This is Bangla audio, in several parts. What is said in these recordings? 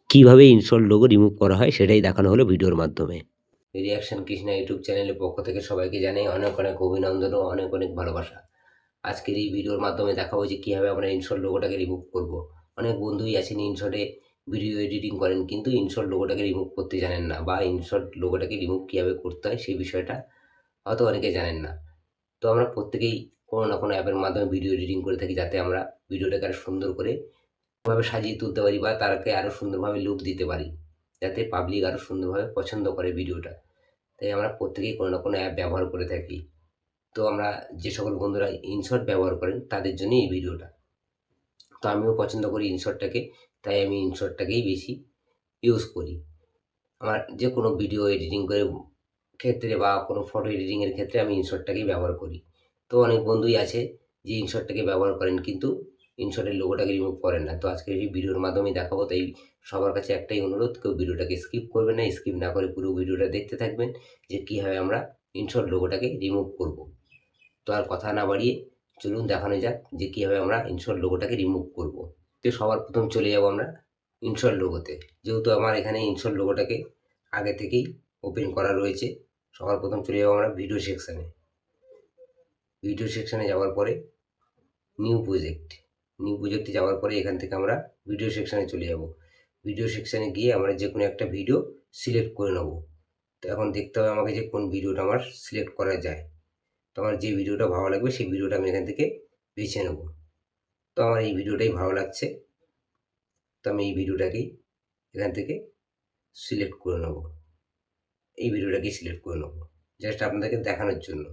কীভাবে ইনস্টল লোগো রিমুভ করা হয় সেটাই দেখানো হলো ভিডিওর মাধ্যমে। রিয়াকশন কৃষ্ণা ইউটিউব চ্যানেলের পক্ষ থেকে সবাইকে জানাই অনেক অনেক অভিনন্দন ও অনেক অনেক ভালোবাসা। আজকের এই ভিডিওর মাধ্যমে দেখাবো যে কীভাবে আমরা ইনস্টল লোগোটাকে রিমুভ করব। অনেক বন্ধুই আছেন ইনশটে ভিডিও এডিটিং করেন কিন্তু ইনস্টল লোগোটাকে রিমুভ করতে জানেন না, বা ইনস্টল লোগোটাকে রিমুভ কীভাবে করতে হয় সেই বিষয়টা হয়তো অনেকে জানেন না। তো আমরা প্রত্যেকেই কোনো না কোনো অ্যাপের মাধ্যমে ভিডিও এডিটিং করে থাকি, যাতে আমরা ভিডিওটাকে আরও সুন্দর করে ভাবে সাজিয়ে তুলতে পারি বা তাকে আরও সুন্দরভাবে লুক দিতে পারি, যাতে পাবলিক আরও সুন্দরভাবে পছন্দ করে ভিডিওটা। তাই আমরা প্রত্যেকেই কোনো না কোনো অ্যাপ ব্যবহার করে থাকি। তো আমরা যে সকল বন্ধুরা ইনশট ব্যবহার করেন তাদের জন্যই এই ভিডিওটা। তো আমিও পছন্দ করি ইনশটটাকে, তাই আমি ইনশটটাকেই বেশি ইউজ করি। আমার যে কোনো ভিডিও এডিটিং করে ক্ষেত্রে বা কোনো ফটো এডিটিংয়ের ক্ষেত্রে আমি ইনশটটাকেই ব্যবহার করি। তো অনেক বন্ধুই আছে যে ইনশটটাকে ব্যবহার করেন কিন্তু ইনশটের লোগোটাকে রিমুভ করেন না। তো আজকে এই ভিডিওর মাধ্যমেই দেখাবো। তাই সবার কাছে একটাই অনুরোধ, কেউ ভিডিওটাকে স্কিপ করবেন না। স্কিপ না করে পুরো ভিডিওটা দেখতে থাকবেন যে কীভাবে আমরা ইনশট লোগোটাকে রিমুভ করব। তো আর কথা না বাড়িয়ে চলুন দেখানো যাক যে কীভাবে আমরা ইনশট লোগোটাকে রিমুভ করব। তো সবার প্রথম চলে যাব আমরা ইনশট লোগোতে। যেহেতু আমার এখানে ইনশট লোগোটাকে আগে থেকেই ওপেন করা রয়েছে, সবার প্রথম চলে যাব আমরা ভিডিও সেকশানে। ভিডিও সেকশানে যাওয়ার পরে নিউ প্রজেক্টে যাওয়ার পরে এখান থেকে আমরা ভিডিও সেকশানে চলে যাব। ভিডিও সেকশানে গিয়ে আমরা যে কোনো একটা ভিডিও সিলেক্ট করে নেব। তো এখন দেখতে হবে আমাকে যে কোন ভিডিওটা আমার সিলেক্ট করা যায়। তো আমার যে ভিডিওটা ভালো লাগবে সেই ভিডিওটা আমি এখান থেকে বেছে নেব। তো আমার এই ভিডিওটাই ভালো লাগছে, তো আমি এই ভিডিওটাকেই এখান থেকে সিলেক্ট করে নেব। এই ভিডিওটাকেই সিলেক্ট করে নেব জাস্ট আপনাদেরকে দেখানোর জন্য।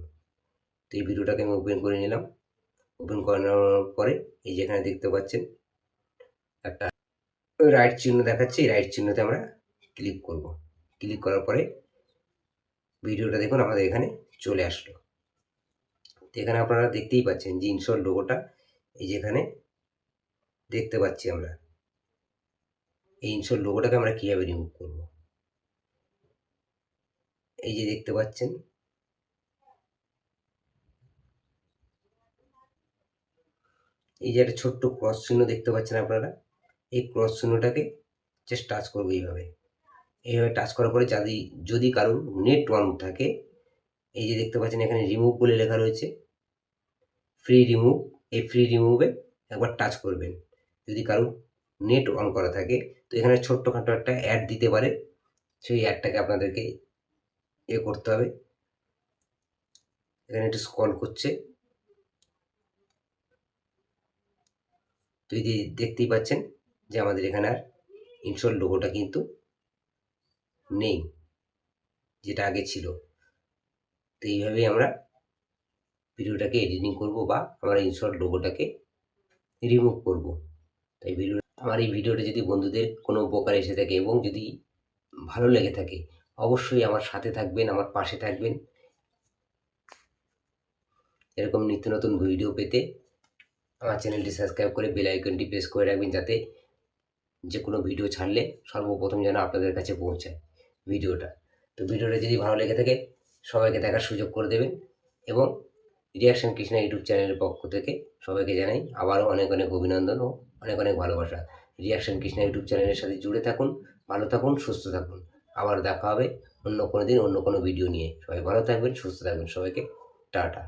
তো এই ভিডিওটাকে আমি ওপেন করে নিলাম। ওপেন করানোর পরে এই যে এখানে দেখতে পাচ্ছেন একটা রাইট চিহ্ন দেখাচ্ছে, এই রাইট চিহ্নতে আমরা ক্লিক করব। ক্লিক করার পরে ভিডিওটা দেখুন আমাদের এখানে চলে আসলো। তো এখানে আপনারা দেখতেই পাচ্ছেন যে ইনশট লোগোটা এই যেখানে দেখতে পাচ্ছি আমরা। এই ইনশট লোগোটাকে আমরা কীভাবে রিমুভ করব, এই যে দেখতে পাচ্ছেন এই যে একটা ছোট্ট ক্রস চিহ্ন দেখতে পাচ্ছেন আপনারা। এই ক্রস চিহ্নটাকে জাস্ট টাচ করবো এইভাবে। এইভাবে টাচ করার পরে যদি কারোর নেট অন থাকে, এই যে দেখতে পাচ্ছেন এখানে রিমুভ বলে লেখা রয়েছে, ফ্রি রিমুভ। এই ফ্রি রিমুভে একবার টাচ করবেন। যদি কারোর নেট অন করা থাকে তো এখানে ছোট্টখাটো একটা অ্যাড দিতে পারে, সেই অ্যাডটাকে আপনাদেরকে করতে হবে। এখানে একটু স্ক্রল করছে, তো এই যে দেখতেই পাচ্ছেন যে আমাদের এখানে আর ইনশট লোগোটা কিন্তু নেই, যেটা আগে ছিল। তো এইভাবেই আমরা ভিডিওটাকে এডিটিং করব বা আমরা ইনশট লোগোটাকে রিমুভ করব। তাই আমার এই ভিডিওটা যদি বন্ধুদের কোনো উপকার এসে থাকে এবং যদি ভালো লেগে থাকে, অবশ্যই আমার সাথে থাকবেন, আমার পাশে থাকবেন। এরকম নিত্য নতুন ভিডিও পেতে আমার চ্যানেলটি সাবস্ক্রাইব করে বেল আইকনটি প্রেস করে রাখবেন, যাতে যে কোনো ভিডিও ছাড়লে সর্বপ্রথম যেন আপনাদের কাছে পৌঁছায় ভিডিওটা। তো ভিডিওটা যদি ভালো লেগে থাকে সবাইকে দেখার সুযোগ করে দেবেন, এবং রিয়াকশন কৃষ্ণা ইউটিউব চ্যানেলের পক্ষ থেকে সবাইকে জানাই আবারও অনেক অনেক অভিনন্দন ও অনেক অনেক ভালোবাসা। রিয়াকশন কৃষ্ণা ইউটিউব চ্যানেলের সাথে জুড়ে থাকুন, ভালো থাকুন, সুস্থ থাকুন। আবার দেখা হবে অন্য কোনো দিন অন্য কোনো ভিডিও নিয়ে। সবাই ভালো থাকবেন, সুস্থ থাকবেন। সবাইকে টাটা।